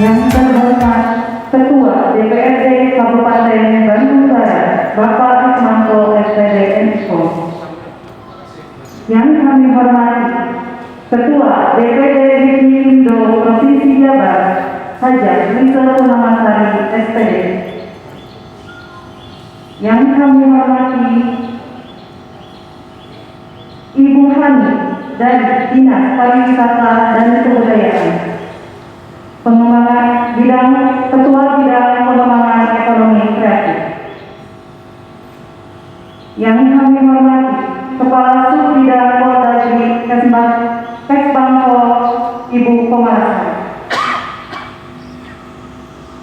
Yang terhormat Ketua DPRD Kabupaten Bandung Barat, Bapak Ismanto SPD Expo. Yang kami hormati Ketua DPD Hindo Provinsi Jabar, Hajat Lisa Punamasari SPD. Yang kami hormati Ibu Hani dari Dinas Pariwisata dan Kebudayaan, pengembangan bidang Ketua Bidang Pengembangan Ekonomi Kreatif. Yang kami hormati Kepala Subbidang Polda Kesbangpol Ibu Komarasari.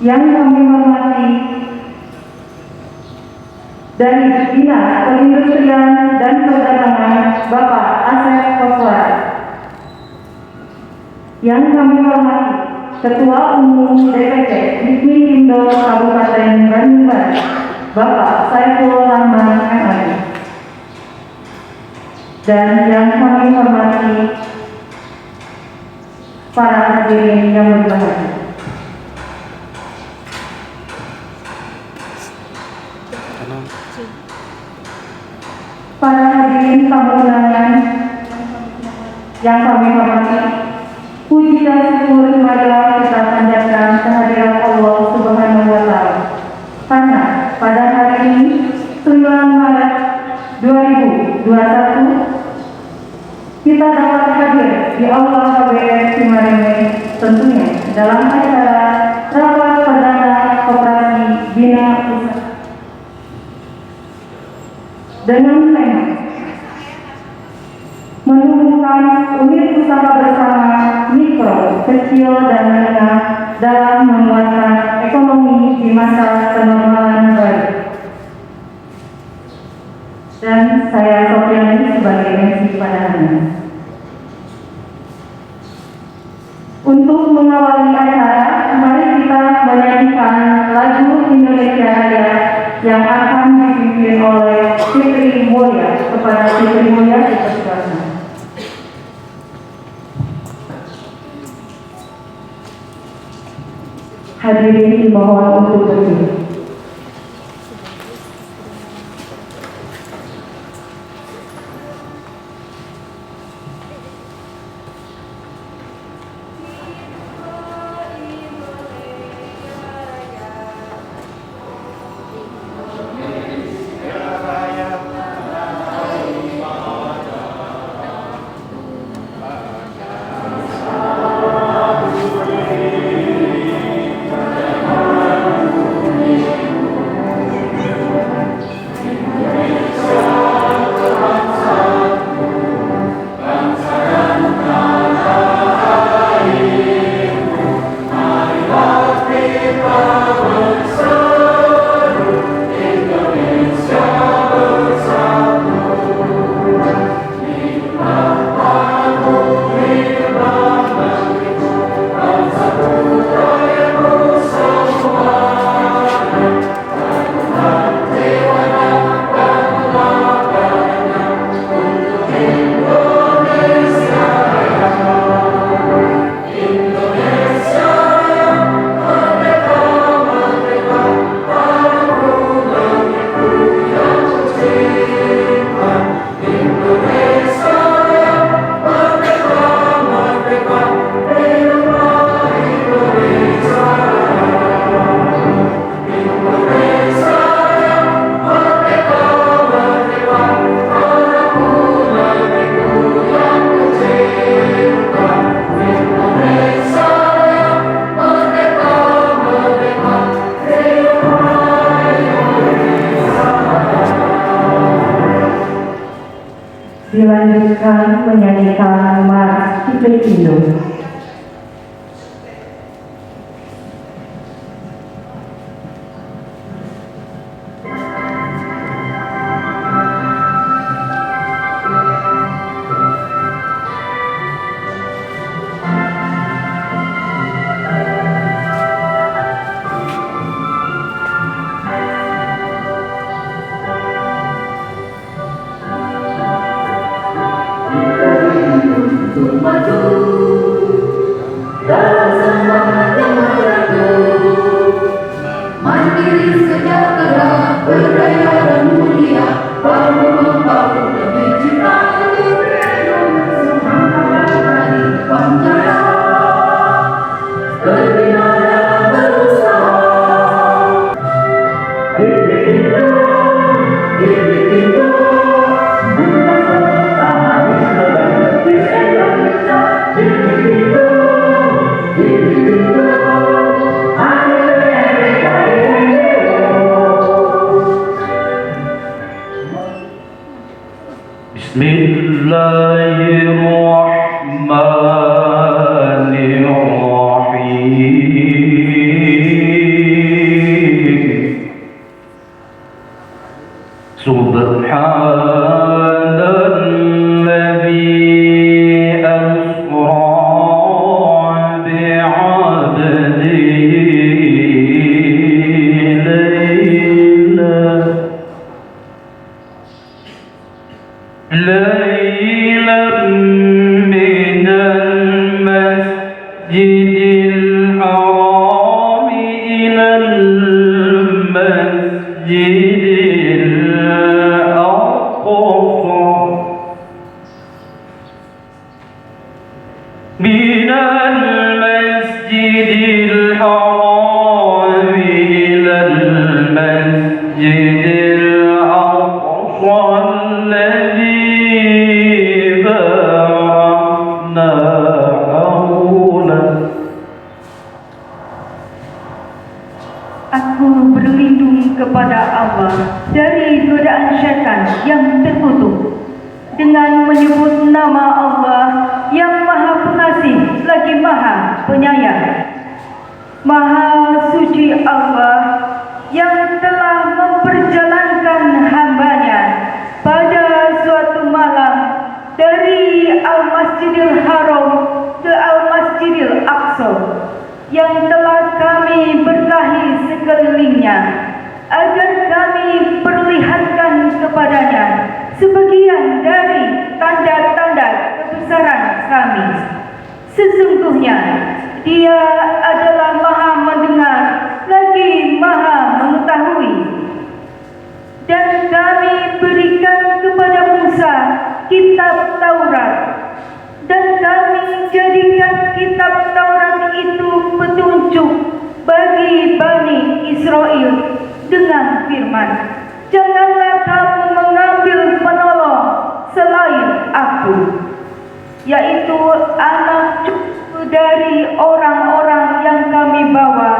Yang kami hormati dari Dinas Perindustrian dan Perdagangan Bapak Asep Koswara. Yang kami hormati Ketua Umum DPD HIPMI Indo Kabupaten Bandung Barat, Bapak Saiful Rahman MHI. Dan yang kami hormati para hadirin yang berbahagia. Para hadirin tamu undangan yang kami hormati, puji dan syukur marilah kita panjatkan kehadiran Allah Subhanahu wa Ta'ala. Karena pada hari ini 9 Maret 2021 kita dapat hadir di Aula HBS Cimareme, tentunya dalam acara rapat perdana koperasi bina usaha dengan tema menumbuhkan unit usaha bersama mikro, kecil, dan menengah dalam menguatkan ekonomi di masa kenormalan baru. Dan saya Sofiani sebagai MC pada hari ini. Untuk mengawali acara, mari kita menyanyikan lagu Indonesia Raya yang akan dipimpin oleh Fitri Mulya. Kepada Fitri Mulya dipersilakan. Hadirin dimohon untuk berdiri. Dilanjutkan menyanyikan Mars Indo. Maju dalam semangat yang mulia. negeri sejahtera, berdaya dan mulia, baru membangun negeri kita, negeri yang semangat dari depan jaya. Berbina berusaha, Bismillahirrahmanirrahim. Subhanalladzi asra bi'abdihi laylan minal masjidil haram ilal masjidil من المسجد الحرام إلى المسجد الأقصى الذي باركنا حوله. Aku berlindung kepada Allah dari godaan syaitan yang terkutuk dengan menyebut nama Allah yang Maha Pengasih lagi Maha Penyayang. Maha suci Allah yang telah memperjalankan hambanya pada suatu malam dari Al-Masjidil Haram ke Al-Masjidil Aqsa, yang telah kami berkahi sekelilingnya, agar kami perlihatkan kepadanya sebagian dari tanda-tanda kebesaran kami. Sesungguhnya Dia adalah Maha mendengar lagi Maha mengetahui. Dan kami berikan kepada Musa kitab Taurat, dan kami jadikan kitab Taurat itu petunjuk bagi Bani Israel dengan firman, janganlah kamu mengambil penolong selain aku, yaitu anak cucu dari orang-orang yang kami bawa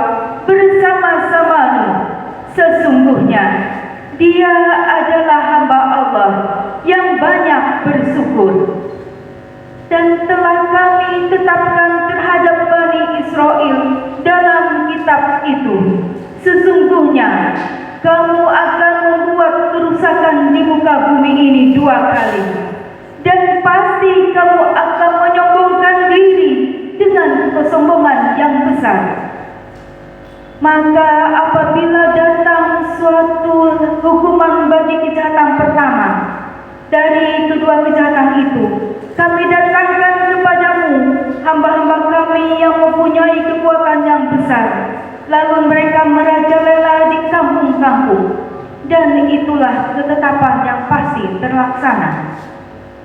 bersama-sama. Sesungguhnya Dia adalah hamba Allah yang banyak bersyukur. Dan telah kami tetapkan terhadap Bani Israel dalam kitab itu, sesungguhnya kamu akan membuat kerusakan di muka bumi ini 2 kali, dan pasti kamu akan menyombongkan diri dengan kesombongan yang besar. Maka apabila datang suatu hukuman bagi kejahatan pertama dari kedua kejahatan itu, kami datangkan kepadamu hamba-hamba kami yang mempunyai kekuatan yang besar, lalu mereka merajalela di kampung-kampung, dan itulah ketetapan yang pasti terlaksana.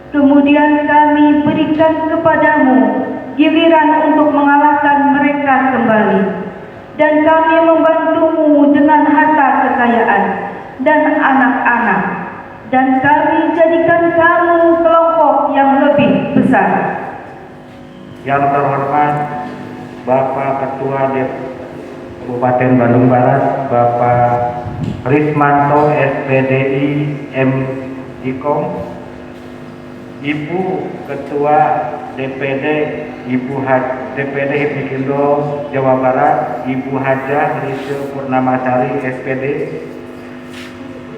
Kemudian kami berikan kepadamu giliran untuk mengalahkan mereka kembali, dan kami membantumu dengan harta kekayaan dan anak-anak, dan kami jadikan kamu kelompok yang lebih besar. Yang terhormat Bapak Ketua Kabupaten Bandung Barat, Bapak Rismanto SPDI M.Ikom, Ibu Ketua DPD DPD Hipmikindo Jawa Barat, Ibu Hajah Rishe Purnamasari SPD.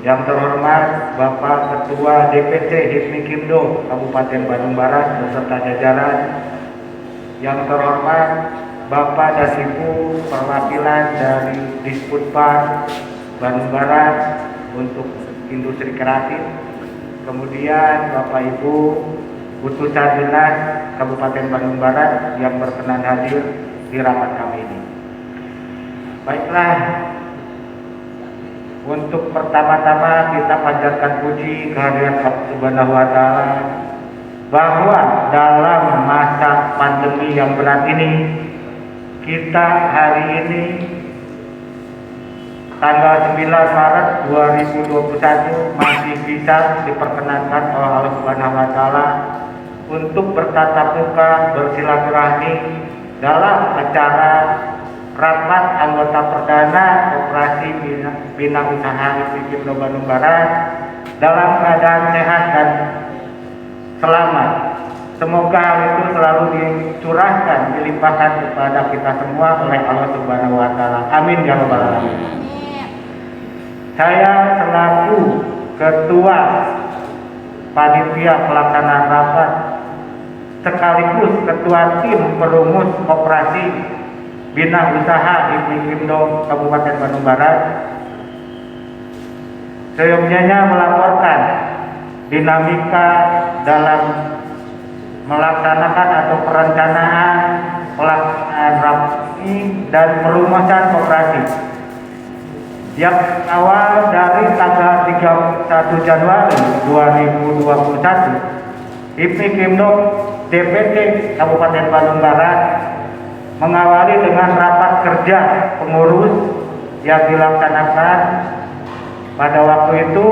Yang terhormat Bapak Ketua DPC Hipmikindo Kabupaten Bandung Barat beserta jajaran. Yang terhormat Bapak dan Ibu perwakilan dari Disputpar Bandung Barat untuk industri kreatif. Kemudian Bapak Ibu utusan dinas Kabupaten Bandung Barat yang berkenan hadir di rapat kami ini. Baiklah, Untuk pertama-tama kita panjatkan puji kehadirat Allah Subhanahu wa taala bahwa dalam masa pandemi yang berat ini kita hari ini tanggal 9 Maret 2021 masih bisa diperkenankan oleh Allah Subhanahu wa taala untuk bertatap muka bersilaturahmi dalam acara rapat anggota perdana Koperasi Bina Usaha IPKIMDO Bandung Barat dalam keadaan sehat dan selamat. Semoga hal itu selalu dicurahkan, dilimpahkan kepada kita semua oleh Allah Subhanahu wa taala. Amin ya rabbal alamin. Saya selaku ketua panitia pelaksanaan rapat sekaligus ketua tim perumus Koperasi Bina Usaha IPKIMDO Kabupaten Bandung Barat seyogyanya melaporkan dinamika dalam melaksanakan atau perencanaan pelaksanaan rapat ini dan perumusan koperasi yang awal dari tanggal 31 Januari 2021 IPKIMDO DPT Kabupaten Bandung Barat mengawali dengan rapat kerja pengurus yang dilaksanakan pada waktu itu.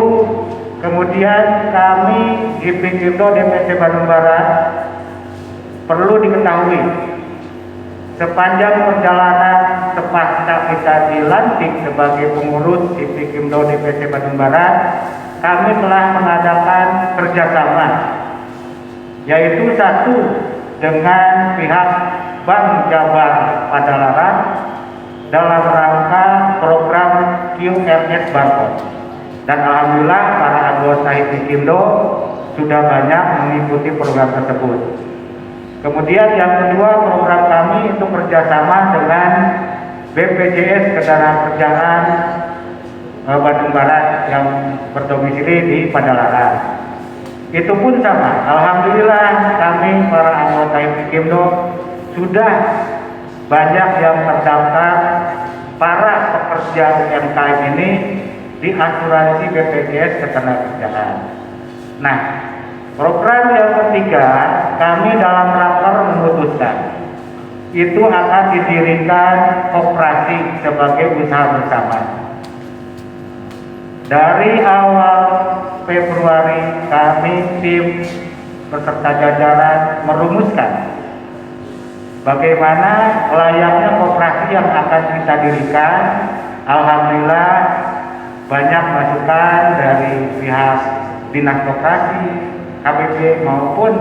Kemudian kami IPKIMDO DPT Bandung Barat perlu diketahui sepanjang perjalanan sepasca kita dilantik sebagai pengurus IPKIMDO DPT Bandung Barat, kami telah mengadakan kerjasama, yaitu satu dengan pihak Bank Jabar Padalarang dalam rangka program QRS Barcode. Dan alhamdulillah para anggota IPKIMDO sudah banyak mengikuti program tersebut. Kemudian yang kedua, program kami itu kerjasama dengan BPJS Ketenagakerjaan Bandung Barat yang berdomisili di Padalarang. Itu pun sama. Alhamdulillah kami para anggota IPKIMDO sudah banyak yang terdaftar para pekerja UMKM ini di asuransi BPJS Ketenagakerjaan. Nah, program yang ketiga kami dalam rapat memutuskan itu akan didirikan koperasi sebagai usaha bersama. Dari awal Februari kami tim beserta jajaran merumuskan bagaimana layaknya koperasi yang akan kita dirikan. Alhamdulillah banyak masukan dari pihak Dinas Koperasi, KBP maupun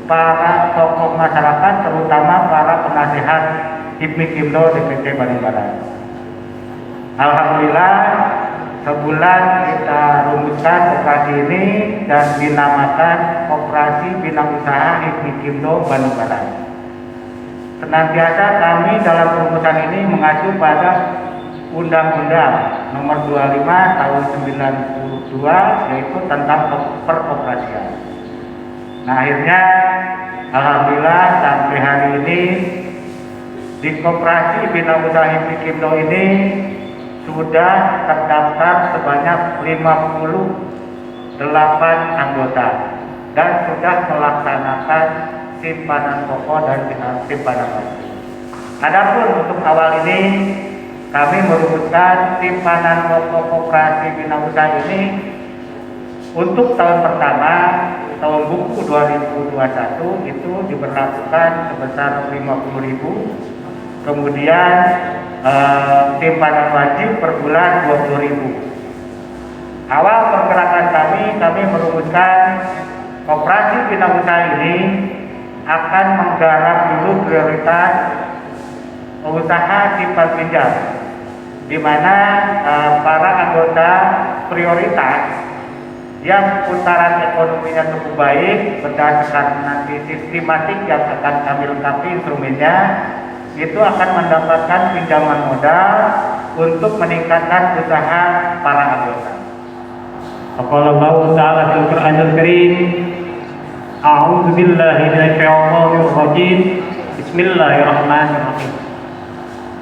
para tokoh masyarakat, terutama para penasihat IPKIMDO DPT Bandung Barat. Alhamdulillah sebulan kita rumuskan koperasi ini dan dinamakan Koperasi Bina Usaha IPKIMDO Bandung Barat. Senantiasa kami dalam rumusan ini mengacu pada Undang-Undang Nomor 25 Tahun 92 yaitu tentang perkoperasian. Nah, akhirnya alhamdulillah sampai hari ini di Koperasi Bina Usaha IPKIMDO ini sudah terdaftar sebanyak 58 anggota dan sudah melaksanakan simpanan pokok dan simpanan wajib. Adapun untuk awal ini kami merumuskan simpanan pokok Koperasi Bina Usaha ini untuk tahun pertama, tahun buku 2021 itu diberlakukan sebesar 50.000. Kemudian simpanan wajib per bulan 20.000. Awal pergerakan kami merumuskan Koperasi Bina Usaha ini akan menggarap dulu prioritas usaha simpan pinjam, di mana para anggota prioritas yang putaran ekonominya cukup baik berdasarkan nanti sistematik yang akan kami lengkapi instrumennya, itu akan mendapatkan pinjaman modal untuk meningkatkan usaha para anggota. Qala Allah Ta'ala fil Qur'anil Karim, A'udzu billahi minasyaitonir rajim. Bismillahirrahmanirrahim.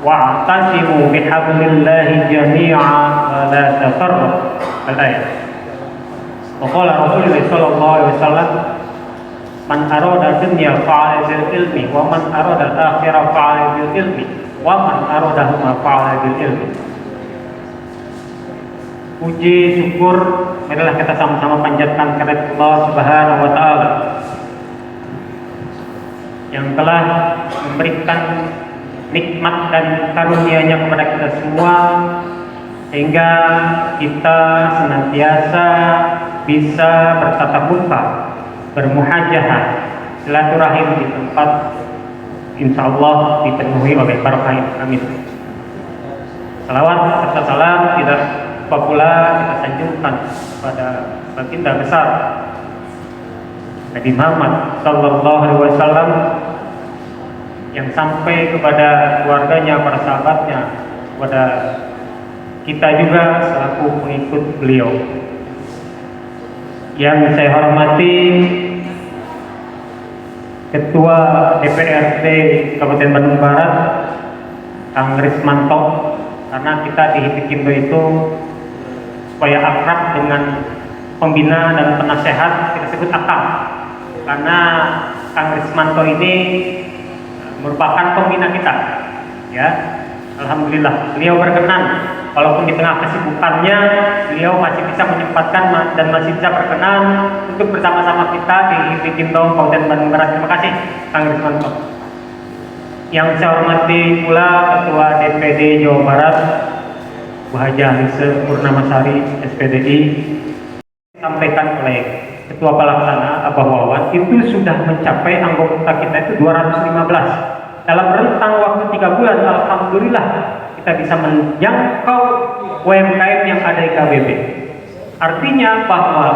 wa'tasimu bihablillahi jami'a wa la tafarraqu. Al-ayat. Wa qala Rasulullah sallallahu alaihi wasallam, man arada dunya fa'ala bil ilmi wa man arada al-akhirah fa'ala bil ilmi wa man aradahuma fa'ala bil ilmi. Puji syukur marilah kita sama-sama panjatkan kepada Allah Subhanahu wa taala yang telah memberikan nikmat dan karunia-Nya kepada kita semua sehingga kita senantiasa bisa bertatap muka, bermuhajahah, silaturahim di tempat insyaallah dipenuhi oleh barokah. Amin. Salawat serta salam tidak lupa pula kita sanjungkan pada baginda besar Nabi Muhammad sallallahu alaihi wasallam yang sampai kepada keluarganya, para sahabatnya, kepada kita juga selaku pengikut beliau. Yang saya hormati Ketua DPRD Kabupaten Bandung Barat, Kang Rismanto, karena kita di Hipikindo itu supaya akrab dengan pembina dan penasehat kita sebut akam, karena Kang Rismanto ini merupakan pembina kita, ya. Alhamdulillah beliau berkenan, walaupun di tengah kesibukannya beliau masih bisa menyempatkan dan masih bisa berkenan untuk bersama-sama kita di Hipikindo Kabupaten Bandung Barat. Terima kasih Kang Rismanto. Yang saya hormati pula Ketua DPD Jawa Barat Bu Haji Alisa Purnamasari SPDI, disampaikan oleh Ketua Pelaksana Abah Wawan, itu sudah mencapai anggota kita itu 215. Dalam rentang waktu 3 bulan, alhamdulillah kita bisa menjangkau UMKM yang ada di KBB. Artinya bahwa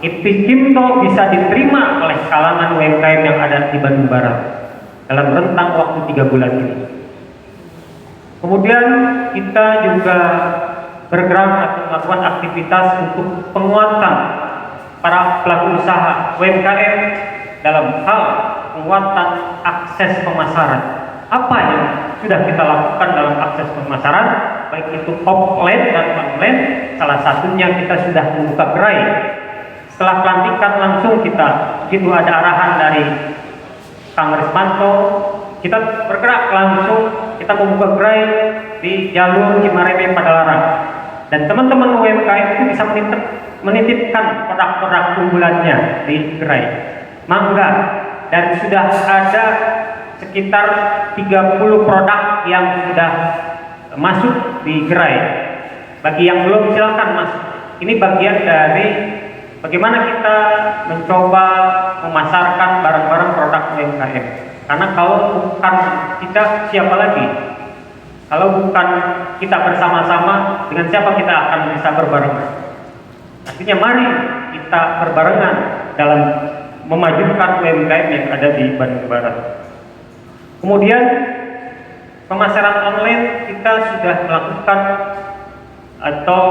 Hipikindo bisa diterima oleh kalangan UMKM yang ada di Bandung Barat dalam rentang waktu 3 bulan ini. Kemudian kita juga bergerak atau melakukan aktivitas untuk penguatan para pelaku usaha UMKM dalam hal penguatan akses pemasaran. Apa yang sudah kita lakukan dalam akses pemasaran, baik itu offline dan online? Salah satunya kita sudah membuka gerai. Setelah pelantikan langsung kita, itu ada arahan dari Kang Rismanto, kita bergerak langsung, kita membuka gerai di jalur Cimareme Padalarang. Dan teman-teman UMKM itu bisa menitipkan produk-produk unggulannya di gerai. Mangga, dan sudah ada sekitar 30 produk yang sudah masuk di gerai. Bagi yang belum silakan masuk. Ini bagian dari bagaimana kita mencoba memasarkan barang-barang produk UMKM. Karena kalau bukan kita, siapa lagi? Kalau bukan kita bersama-sama, dengan siapa kita akan bisa berbarengan? Artinya mari kita berbarengan dalam memajukan UMKM yang ada di Bandung Barat. Kemudian pemasaran online kita sudah melakukan atau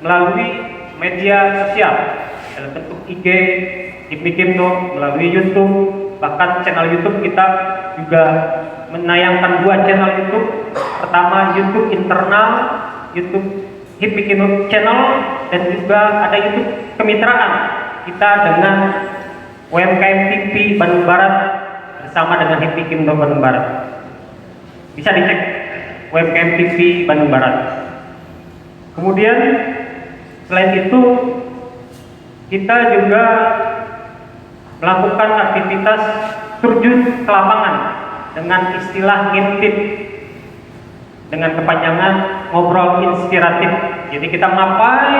melalui media sosial dalam bentuk IG, Hipikindo, melalui YouTube, bahkan channel YouTube kita juga menayangkan 2 channel YouTube. Pertama YouTube internal, YouTube Hipikindo channel, dan juga ada YouTube kemitraan kita dengan UMKM TV Bandung Barat bersama dengan Hipikindo Bandung Barat. Bisa dicek UMKM TV Bandung Barat. Kemudian selain itu kita juga melakukan aktivitas terjun ke lapangan dengan istilah ngintip, dengan kepanjangan ngobrol inspiratif. Jadi kita ngapai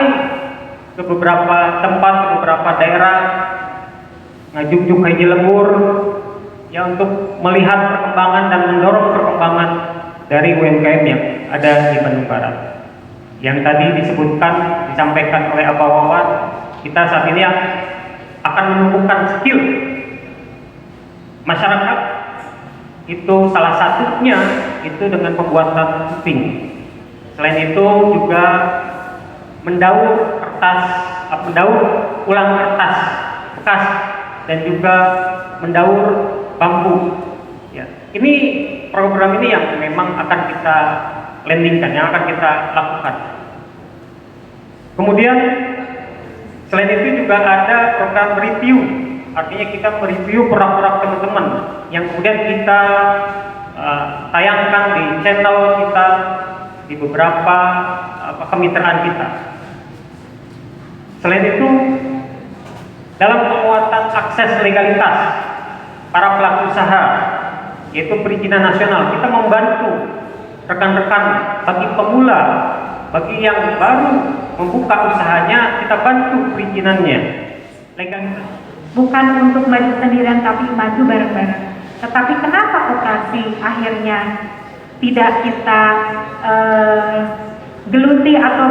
ke beberapa tempat, ke beberapa daerah, ngajuk-juk haji lembur, ya, untuk melihat perkembangan dan mendorong perkembangan dari UMKM yang ada di Bandung Barat. Yang tadi disebutkan, disampaikan oleh Abah Wawan, kita saat ini akan menumbuhkan skill masyarakat. Itu salah satunya itu dengan pembuatan kuping. Selain itu juga mendaur ulang kertas bekas, dan juga mendaur bambu Ya, ini program ini yang memang akan kita landingkan, yang akan kita lakukan. Kemudian selain itu juga ada program review, artinya kita mereview program teman-teman yang kemudian kita tayangkan di channel kita, di beberapa kemitraan kita. Selain itu, dalam penguatan akses legalitas para pelaku usaha, yaitu perizinan nasional, kita membantu rekan-rekan bagi pemula, bagi yang baru membuka usahanya, kita bantu perizinannya. Legalitas. Bukan untuk maju sendirian tapi maju bareng-bareng. Tetapi kenapa koperasi akhirnya tidak kita geluti atau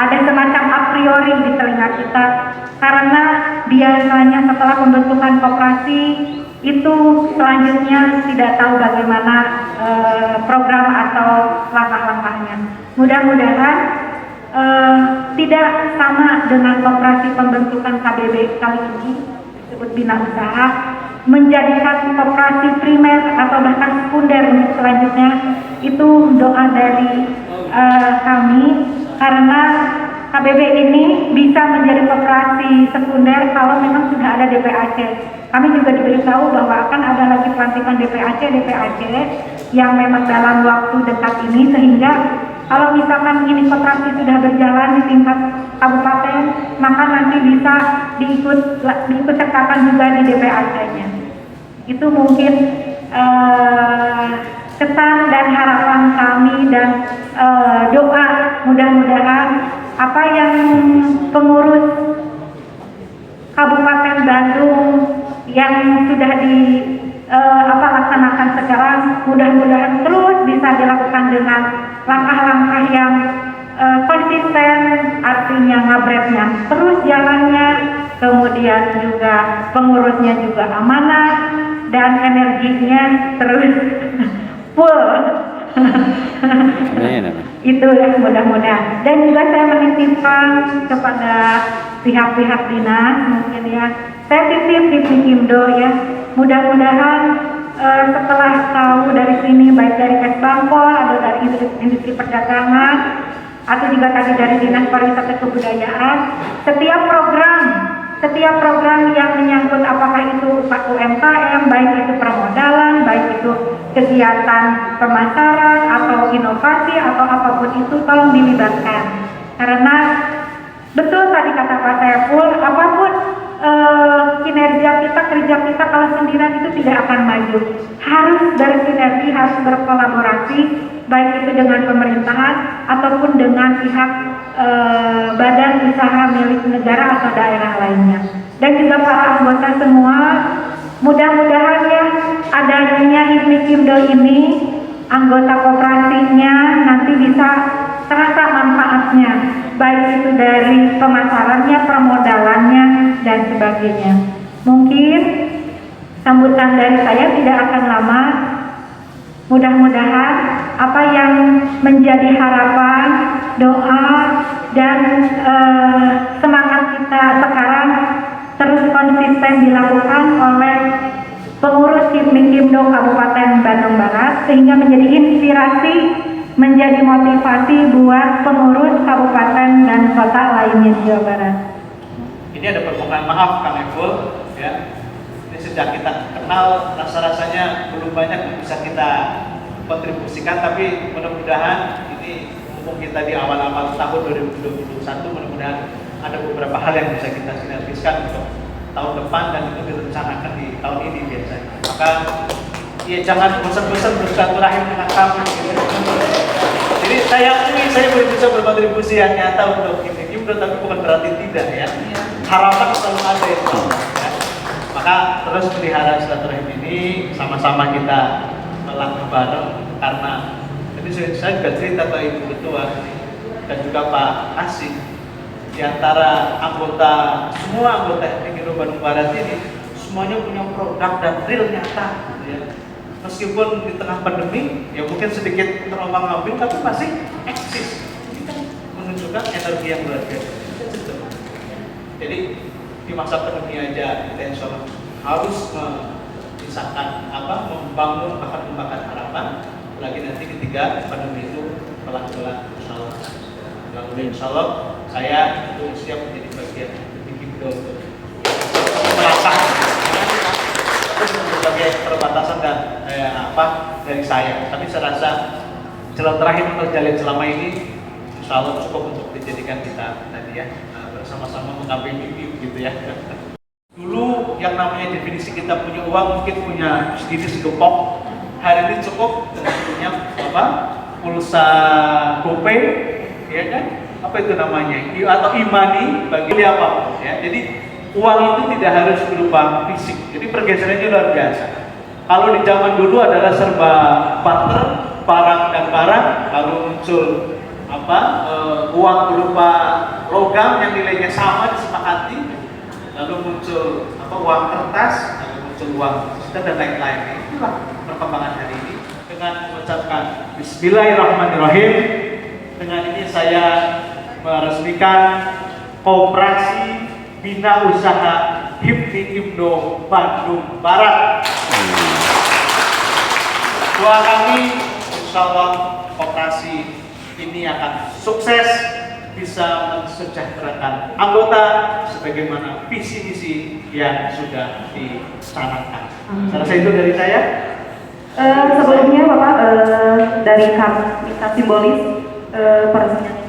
ada semacam a priori di telinga kita? Karena biasanya setelah pembentukan koperasi itu selanjutnya tidak tahu bagaimana program atau langkah-langkahnya. Mudah-mudahan tidak sama dengan koperasi pembentukan KBB kali ini, disebut bina usaha, menjadikan koperasi primer atau bahkan sekunder untuk selanjutnya. Itu doa dari kami, karena KBB ini bisa menjadi koperasi sekunder kalau memang sudah ada DPAC. Kami juga diberitahu bahwa akan ada lagi pelantikan DPAC yang memang dalam waktu dekat ini, sehingga kalau misalkan ini koperasi sudah berjalan di tingkat kabupaten, maka nanti bisa diikut sertakan juga di DPAC-nya. Itu mungkin kesan dan harapan kami dan doa mudah-mudahan apa yang pengurus Kabupaten Bandung yang sudah laksanakan sekarang mudah-mudahan terus bisa dilakukan dengan langkah-langkah yang konsisten, artinya ngabretnya terus jalannya, kemudian juga pengurusnya juga amanah dan energinya terus full. Itu ya, mudah-mudahan. Dan juga saya menitipkan kepada pihak-pihak dinas, mungkin ya, saya titip di Himdo ya, mudah-mudahan setelah tahu dari sini, baik dari Kesbangpol atau dari industri perdagangan atau juga tadi dari Dinas Pariwisata Kebudayaan, setiap program yang menyangkut apakah itu UMKM, baik itu permodalan, baik itu kegiatan pemasaran atau inovasi atau apapun itu, tolong dilibatkan. Karena betul tadi kata Pak Saiful, apapun kinerja kita, kerja kita kalau sendirian itu tidak akan maju. Harus bersinergi, harus berkolaborasi, baik itu dengan pemerintahan ataupun dengan pihak badan usaha milik negara atau daerah lainnya. Dan juga para anggota semua, mudah-mudahan ya adanya Himdo ini, anggota koperasinya nanti bisa terasa manfaatnya, baik itu dari pemasarannya, permodalannya, dan sebagainya. Mungkin sambutan dari saya tidak akan lama. Mudah-mudahan apa yang menjadi harapan, doa, dan semangat kita sekarang terus konsisten dilakukan oleh pengurus Himdo Kabupaten Bandung Barat, sehingga menjadi inspirasi, menjadi motivasi buat pengurus kabupaten dan kota lainnya di Jawa Barat. Ini ada permohonan maaf Kang Eful, ya. Ini sejak kita kenal rasa-rasanya belum banyak yang bisa kita kontribusikan, tapi mudah-mudahan ini mumpung kita di awal-awal tahun 2021, mudah-mudahan ada beberapa hal yang bisa kita sinergiskan untuk tahun depan, dan itu direncanakan di tahun ini biasanya. Maka ya jangan bosan-bosan bersilaturahim dengan kami. Jadi saya akui saya belum bisa berkontribusi yang nyata untuk ini juga, tapi bukan berarti tidak ya. Harapan selalu ada ya. Maka terus pelihara silaturahim ini, sama-sama kita melangkah bareng, karena jadi saya juga cerita ke Ibu Ketua dan juga Pak Asih, di antara semua anggota Himdo Bandung Barat ini semuanya punya produk dan real nyata gitu ya. Meskipun di tengah pandemi ya mungkin sedikit terombang-ambing, tapi masih eksis. Ini kan menunjukkan energi yang luar biasa. Jadi di masa pandemi aja kita insya Allah harus menyisakan membangun bahkan harapan, lagi nanti ketika pandemi itu pelan-pelan insyaallah. Lalu insyaallah saya itu siap menjadi bagian dari Himdo untuk melangkah sebagai perbatasan dan dari saya. Tapi saya rasa jalan terakhir terjalin selama ini insyaallah cukup untuk dijadikan kita tadi ya bersama-sama mengambil mimpi gitu ya. Dulu yang namanya definisi kita punya uang mungkin punya sedikit segepok. Hari ini cukup dengan punya pulsa GoPay, ya kan? Apa itu namanya? Atau e-money bagi apapun ya. Jadi uang itu tidak harus berupa fisik. Jadi pergeserannya luar biasa. Kalau di zaman dulu adalah serba barter, barang dan barang, lalu muncul uang berupa logam yang nilainya sama disepakati, lalu muncul uang kertas, lalu muncul uang digital dan lain-lain. Itulah perkembangan hari ini. Dengan mengucapkan Bismillahirrahmanirrahim, dengan ini saya meresmikan Koperasi Bina Usaha HIPMI Himdo Bandung Barat. Doa kami, insyaallah koperasi ini akan sukses, bisa mensejahterakan anggota sebagaimana visi misi yang sudah dicanangkan. Saya rasa itu dari saya. Sebelumnya Bapak dari kami minta simbolis peresmian ini.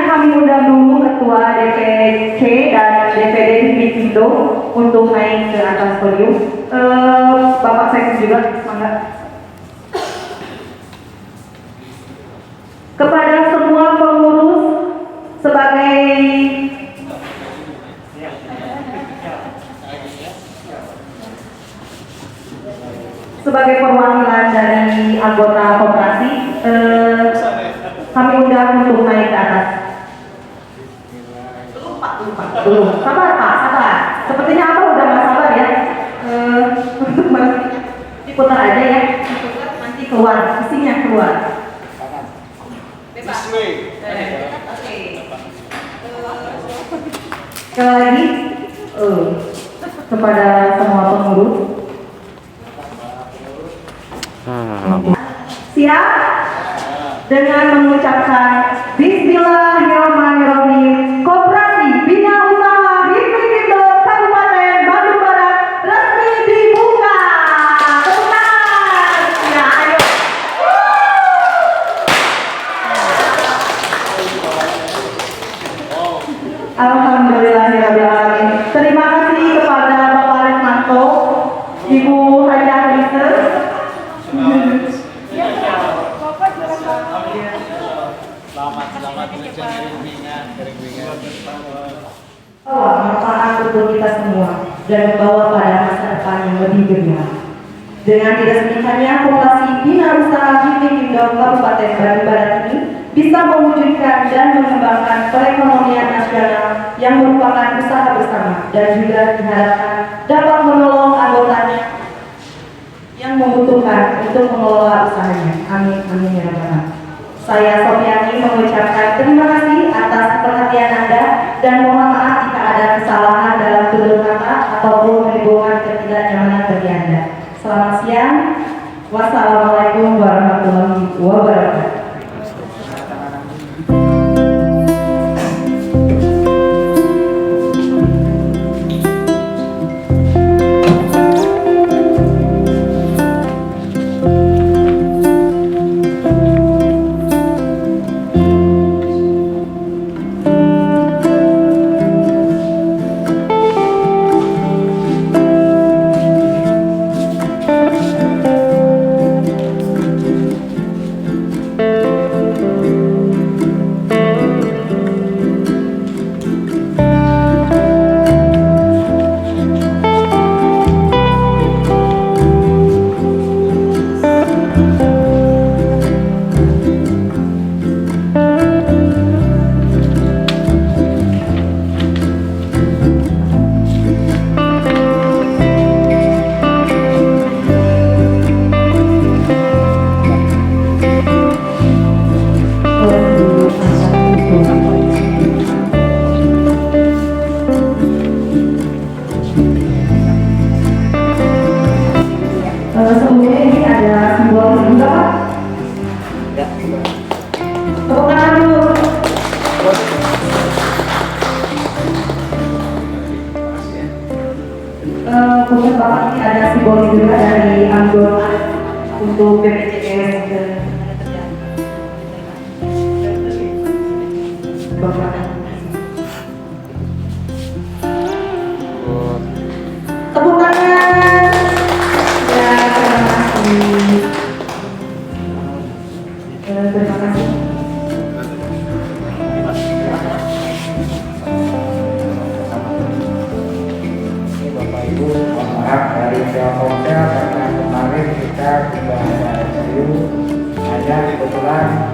Kami undang dulu Ketua DPC dan DPD Himdo untuk naik ke atas podium. Bapak Sekjen juga, mangga. Kepada semua pengurus sebagai perwakilan dari anggota koperasi, kami undang untuk naik ke atas. Belum. Sabar Pak, sabar. Sepertinya apa udah nggak sabar ya. Untuk diputar aja ya. Nanti keluar, isinya keluar. This way. Sekali lagi kepada semua pengurus. Siap? Dengan mengucapkan Bismillahirrahmanirrahim, Koperasi Bina Usaha HIPMI Himdo Kabupaten Bandung Barat resmi dibuka. Tepuk tangan. Ya, ayo. Alhamdulillahirrahmanirrahim. Terima kasih kepada Bapak Resmanto, Ibu Hajah Lisa. Selamat Bawa manfaat untuk kita semua dan membawa pada masa depan yang lebih gemilang. Dengan diresmikannya Koperasi Bina Usaha HIPMI Himdo Kabupaten Bandung Barat ini bisa mewujudkan dan mengembangkan perekonomian nasional yang merupakan usaha bersama dan juga diharapkan dapat menolong anggotanya yang membutuhkan untuk mengelola usahanya. Amin, amin ya rabbal alamin. Saya Sofiani mengucapkan terima kasih atas perhatian Anda dan mohon maaf jika ada kesalahan dalam tutur kata ataupun menimbulkan ketidaknyamanan bagi Anda. Selamat siang. Wassalamualaikum warahmatullahi wabarakatuh. Bapak ini ada simbol juga dari anggota untuk BPJS Bapak. Tepuk tangan. Ya, terima kasih. Terima kasih. Bapak Ibu, mohon maaf dari Telkomsel karena kemarin kita sudah ada SIU, hanya kebetulan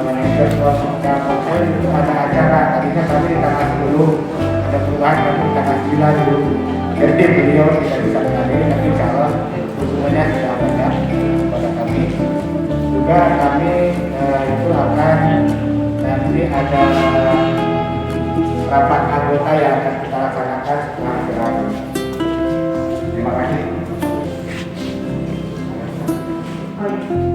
manajer Telkomsel itu ada acara, tadinya kami di tanggal 10, ada perubahan kami tanggal 9 dulu. Jadi beliau tidak bisa menghadiri, tapi kalau hubungannya sudah banyak kepada kami. Juga kami itu akan nanti ada rapat anggota yang akan kita laksanakan setelah berakhir. Terima kasih. Oh, iya.